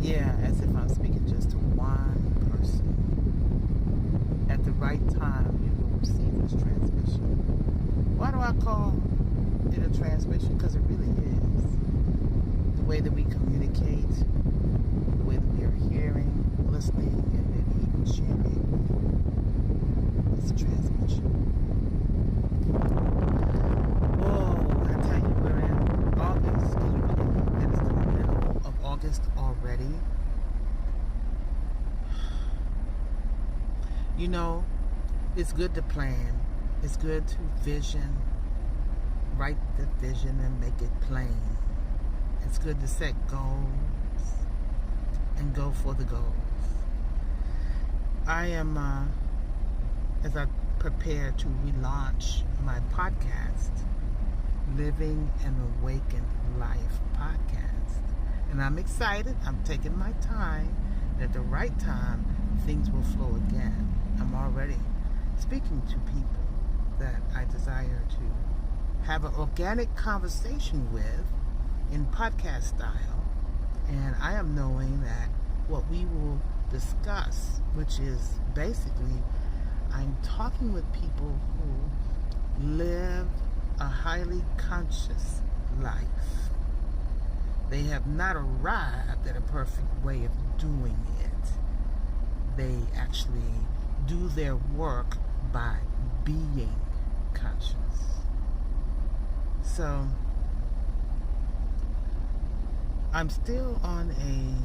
Yeah, as if I'm speaking just to one person. At the right time, you will receive this transmission. Why do I call it a transmission? Because it really is. The way that we communicate, the way that we are hearing, listening, and maybe even sharing. It's a transmission. Oh, I tell you, we're in August. Can you believe that it's the middle of August already? You know, it's good to plan. It's good to vision. Write the vision and make it plain. It's good to set goals and go for the goals. I am, as I prepare to relaunch my podcast, Living an Awakened Life podcast. And I'm excited. I'm taking my time. And at the right time, things will flow again. I'm already speaking to people that I desire to have an organic conversation with in podcast style. And I am knowing that what we will discuss, which is basically I'm talking with people who live a highly conscious life. They have not arrived at a perfect way of doing it. They actually do their work by being conscious. So, I'm still on a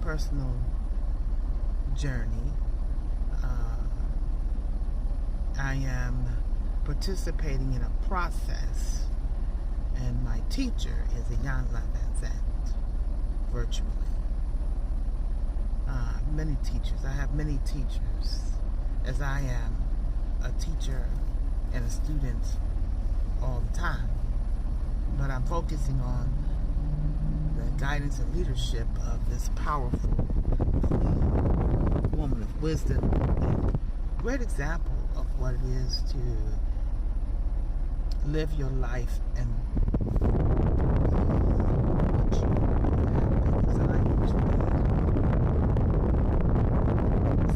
personal journey. I am participating in a process, and my teacher is Iyanla Van Zandt, virtually. Many teachers. I have many teachers, as I am a teacher and a student all the time. But I'm focusing on the guidance and leadership of this powerful, clean woman of wisdom, and great example of what it is to live your life and what you have been designed to be.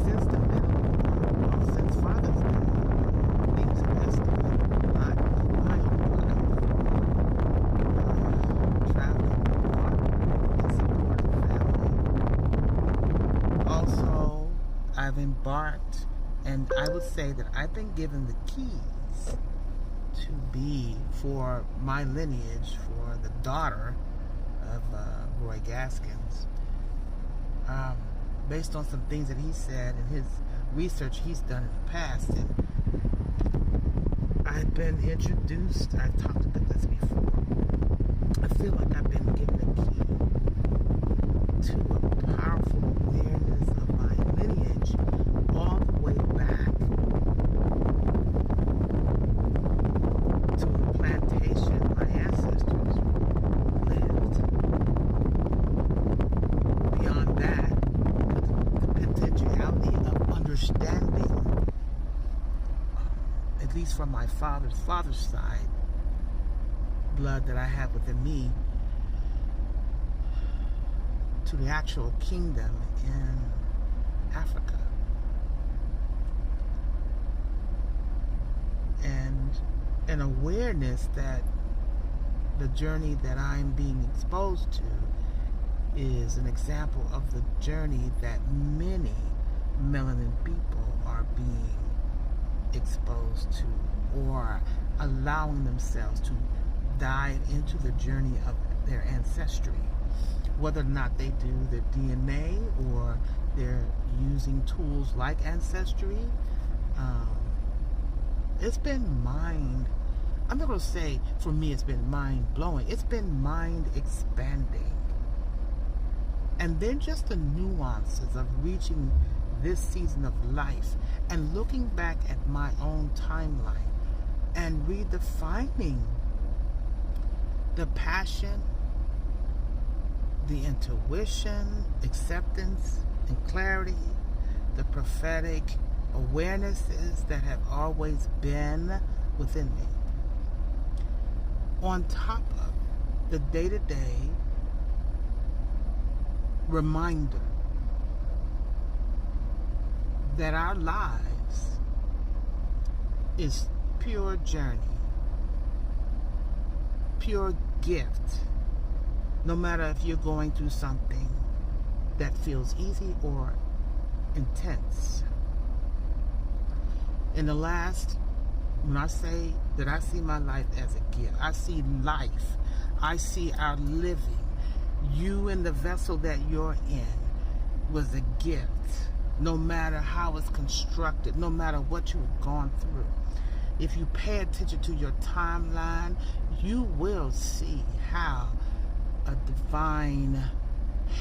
Since the middle, since Father's Day, things have escalated a lot in my own life. Traveling abroad and supporting family. Also, I've embarked, and I would say that I've been given the keys to be, for my lineage, for the daughter of Roy Gaskins, based on some things that he said and his research he's done in the past. And I've been introduced, I've talked about this before, I feel like I've been given a key to a powerful awareness of my lineage all the way back to the plantation my ancestors lived. Beyond that, the potentiality of understanding, at least from my father's side, blood that I have within me, to the actual kingdom in Africa. And an awareness that the journey that I'm being exposed to is an example of the journey that many melanin people are being exposed to, or allowing themselves to dive into the journey of their ancestry. Whether or not they do the DNA or they're using tools like Ancestry, it's been I'm not going to say for me it's been mind-blowing. It's been mind-expanding. And then just the nuances of reaching this season of life and looking back at my own timeline and redefining the passion, the intuition, acceptance, and clarity, the prophetic awarenesses that have always been within me. On top of the day-to-day reminder that our lives is pure journey, pure gift. No matter if you're going through something that feels easy or intense. In the last, when I say that I see my life as a gift, I see life, I see our living, you and the vessel that you're in was a gift. No matter how it's constructed, no matter what you've gone through. If you pay attention to your timeline, you will see how a divine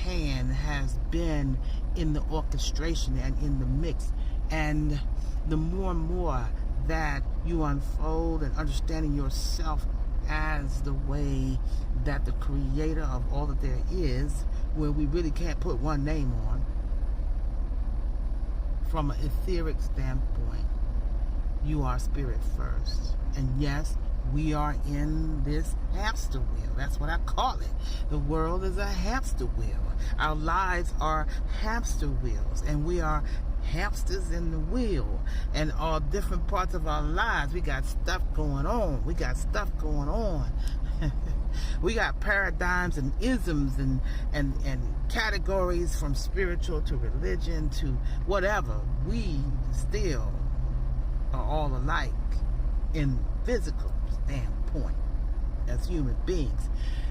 hand has been in the orchestration and in the mix. And the more and more that you unfold and understanding yourself as the way that the creator of all that there is, where we really can't put one name on, from an etheric standpoint, you are spirit first. And yes, we are in this hamster wheel. That's what I call it. The world is a hamster wheel. Our lives are hamster wheels, and we are hamsters in the wheel. And all different parts of our lives, we got stuff going on. We got stuff going on. We got paradigms and isms and categories, from spiritual to religion to whatever. We still are all alike in physical standpoint as human beings.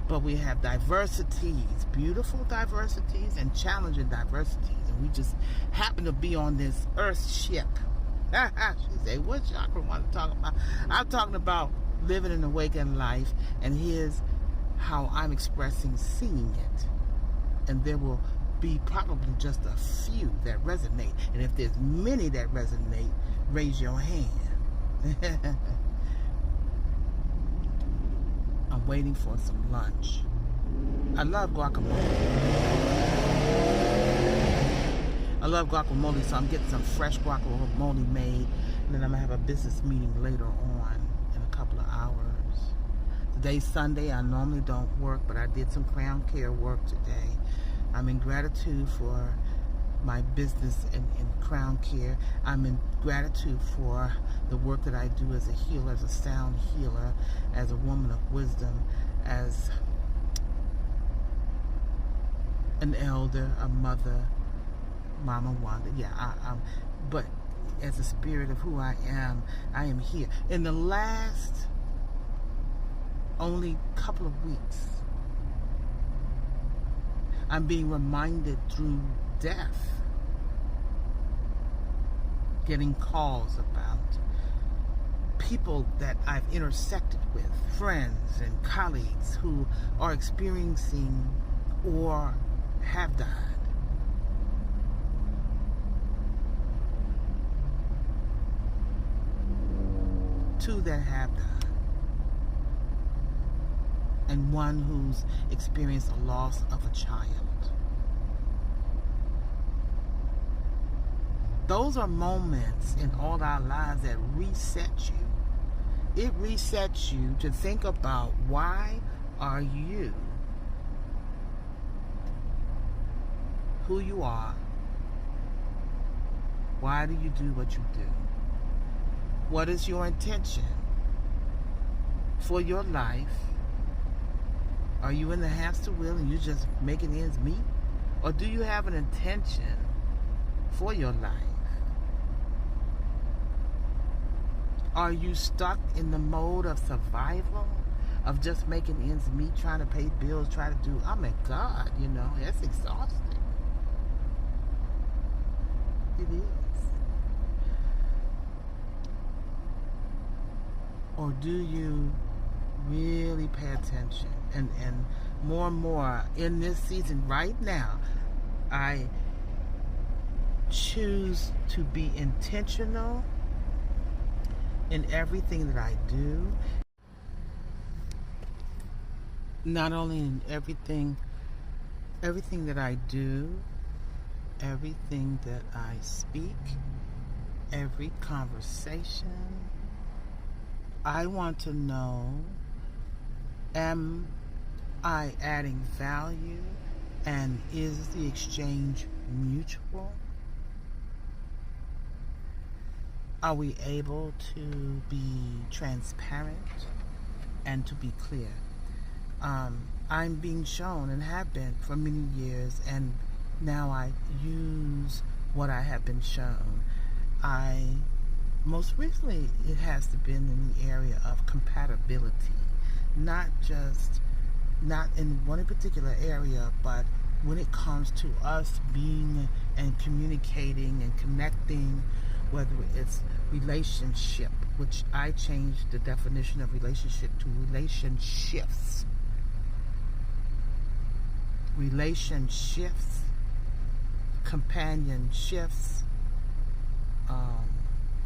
But we have diversities, beautiful diversities and challenging diversities. And we just happen to be on this earth ship. She say, what chakra want to talk about? I'm talking about living an awakened life, and here's how I'm expressing seeing it. And there will be probably just a few that resonate. And if there's many that resonate, raise your hand. I'm waiting for some lunch. I love guacamole. So I'm getting some fresh guacamole made. And then I'm going to have a business meeting later on in a couple of hours. Today's Sunday. I normally don't work, but I did some crown care work today. I'm in gratitude for my business in crown care. I'm in gratitude for the work that I do as a healer, as a sound healer, as a woman of wisdom, as an elder, a mother, Mama Wanda. Yeah, but as a spirit of who I am here. In the last only couple of weeks, I'm being reminded through death, getting calls about people that I've intersected with, friends and colleagues who are experiencing or have died. Two that have died. And one who's experienced a loss of a child. Those are moments in all our lives that reset you. It resets you to think about, why are you who you are? Why do you do what you do? What is your intention for your life? Are you in the hamster wheel and you just making ends meet? Or do you have an intention for your life? Are you stuck in the mode of survival, of just making ends meet, trying to pay bills, trying to do, oh my God, that's exhausting. It is. Or do you really pay attention? And more and more in this season right now, I choose to be intentional in everything that I do. Not only in everything that I do, everything that I speak, every conversation. I want to know, am I adding value? And is the exchange mutual? Are we able to be transparent and to be clear? I'm being shown and have been for many years, and now I use what I have been shown. Most recently, it has been in the area of compatibility, not in one particular area, but when it comes to us being and communicating and connecting, whether it's relationship, which I changed the definition of relationship to relationships. Relationships, companionships,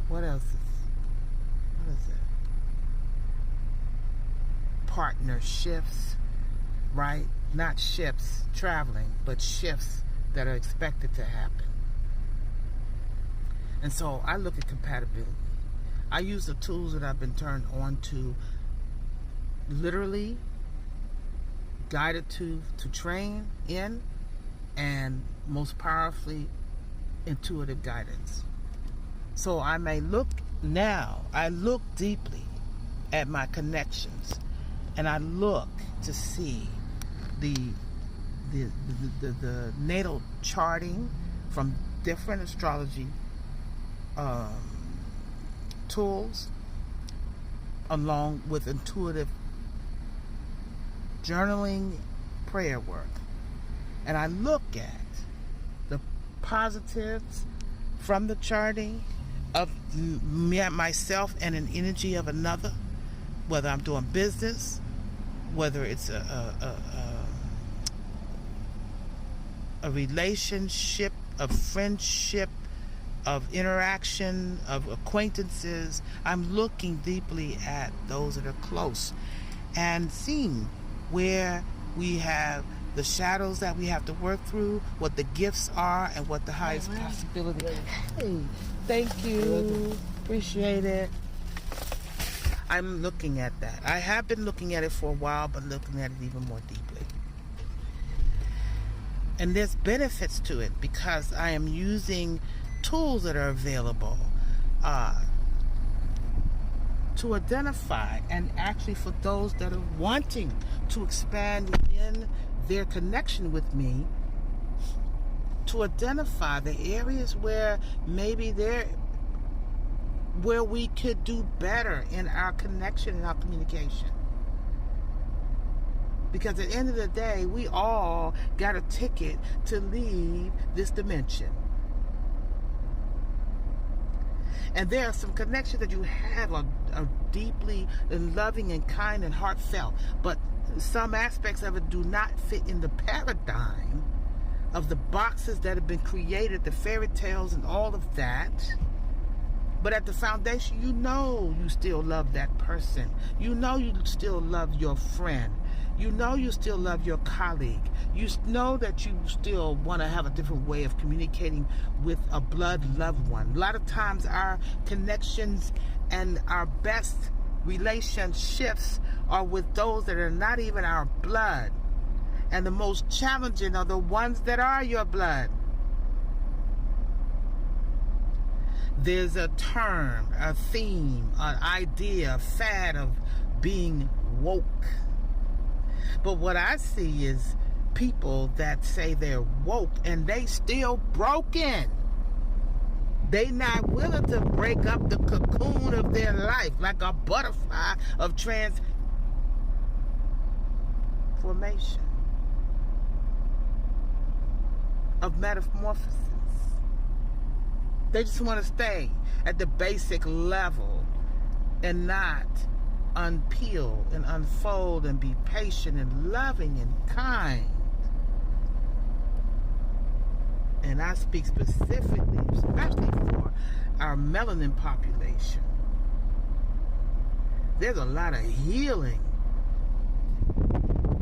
what else is it? Partnerships, right? Not ships traveling, but shifts that are expected to happen. And so I look at compatibility. I use the tools that I've been turned on to, literally guided to train in, and most powerfully, intuitive guidance. So I look deeply at my connections, and I look to see the natal charting from different astrology tools, along with intuitive journaling, prayer work. And I look at the positives from the charting of myself and an energy of another, whether I'm doing business, whether it's a relationship, a friendship, of interaction, of acquaintances. I'm looking deeply at those that are close and seeing where we have the shadows that we have to work through, what the gifts are, and what the highest possibility. Hey, thank you. Appreciate it. I'm looking at that. I have been looking at it for a while, but looking at it even more deeply. And there's benefits to it because I am using tools that are available to identify, and actually for those that are wanting to expand in their connection with me, to identify the areas where maybe where we could do better in our connection and our communication. Because at the end of the day, we all got a ticket to leave this dimension. And there are some connections that you have are deeply loving and kind and heartfelt. But some aspects of it do not fit in the paradigm of the boxes that have been created, the fairy tales and all of that. But at the foundation, you know you still love that person. You know you still love your friend. You know you still love your colleague. You know that you still want to have a different way of communicating with a blood loved one. A lot of times our connections and our best relationships are with those that are not even our blood. And the most challenging are the ones that are your blood. There's a term, a theme, an idea, a fad of being woke. But what I see is people that say they're woke and they still broken. They not willing to break up the cocoon of their life like a butterfly of transformation, of metamorphosis. They just want to stay at the basic level and not unpeel and unfold and be patient and loving and kind. And I speak specifically, especially for our melanin population. There's a lot of healing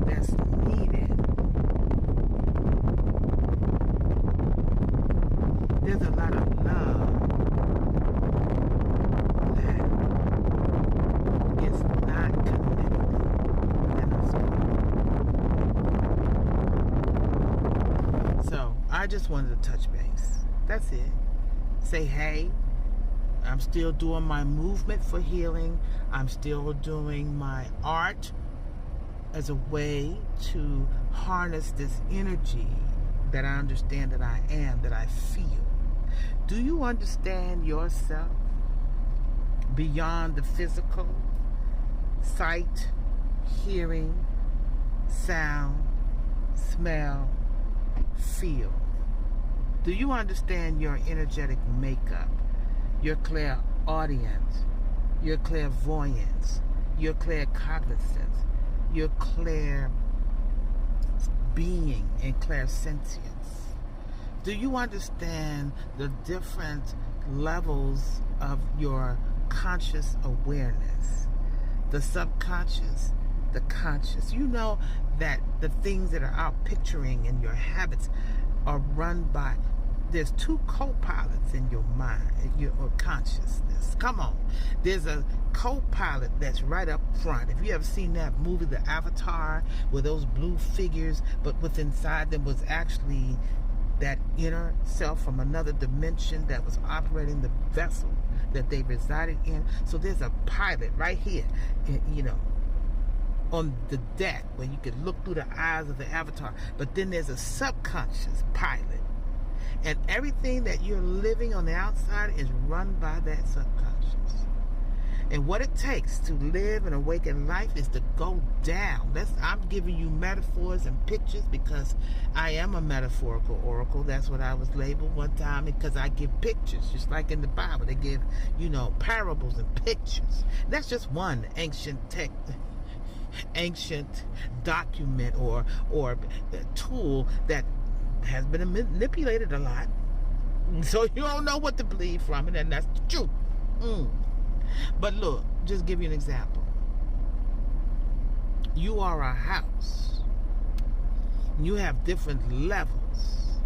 that's needed. There's a lot of love that is not connected in us all. I just wanted to touch base. That's it. Say, hey, I'm still doing my movement for healing. I'm still doing my art as a way to harness this energy that I understand that I am, that I feel. Do you understand yourself beyond the physical? Sight, hearing, sound, smell, feel. Do you understand your energetic makeup, your clairaudience, your clairvoyance, your claircognizance, your clair being and clairsentience? Do you understand the different levels of your conscious awareness? The subconscious, the conscious. You know that the things that are out picturing in your habits are run by, there's two co-pilots in your mind, in your consciousness. Come on. There's a co-pilot that's right up front. If you ever seen that movie, The Avatar, with those blue figures, but within inside them was actually that inner self from another dimension that was operating the vessel that they resided in. So there's a pilot right here, you know, on the deck where you could look through the eyes of the avatar. But then there's a subconscious pilot. And everything that you're living on the outside is run by that subconscious. And what it takes to live an awakened life is to go down. I'm giving you metaphors and pictures because I am a metaphorical oracle. That's what I was labeled one time, because I give pictures, just like in the Bible. They give, you know, parables and pictures. That's just one ancient document or tool that has been manipulated a lot. So you don't know what to believe from it, and that's the truth. But look, just give you an example. You are a house. You have different levels.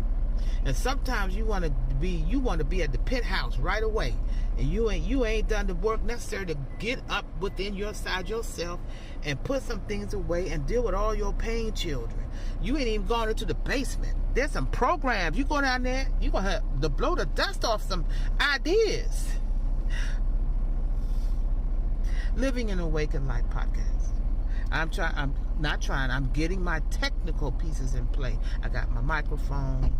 And sometimes you want to be at the penthouse right away. And you ain't done the work necessary to get up within yourself and put some things away and deal with all your pain children. You ain't even gone into the basement. There's some programs. You go down there, you gonna have to blow the dust off some ideas. Living an Awakened Life podcast. I'm getting my technical pieces in play. I got my microphone.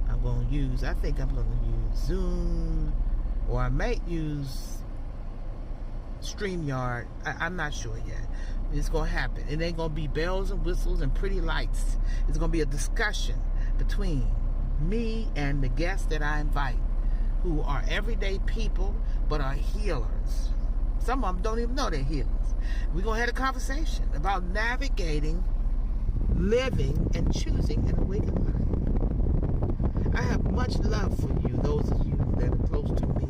I think I'm going to use Zoom, or I may use StreamYard. I'm not sure yet. It's going to happen. It ain't going to be bells and whistles and pretty lights. It's going to be a discussion between me and the guests that I invite, who are everyday people but are healers. Some of them don't even know they're healers. We're going to have a conversation about navigating, living, and choosing an awakened life. I have much love for you, those of you that are close to me.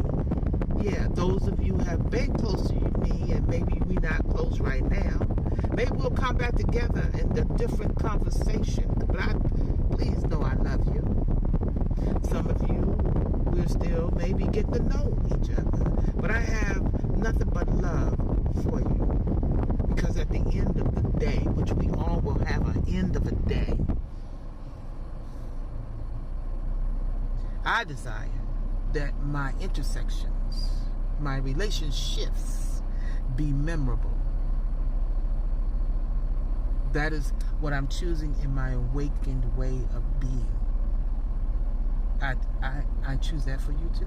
Yeah, those of you who have been close to me, and maybe we're not close right now. Maybe we'll come back together in a different conversation. But please know I love you. Some of you, we're still maybe getting to know each other. But I have nothing but love for you, because at the end of the day, which we all will have an end of a day, I desire that my intersections, my relationships be memorable. That is what I'm choosing in my awakened way of being. I choose that for you too.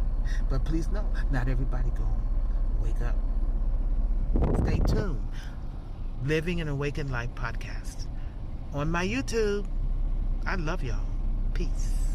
But please know, not everybody gonna wake up. Stay tuned. Living an Awakened Life podcast on my YouTube. I love y'all. Peace.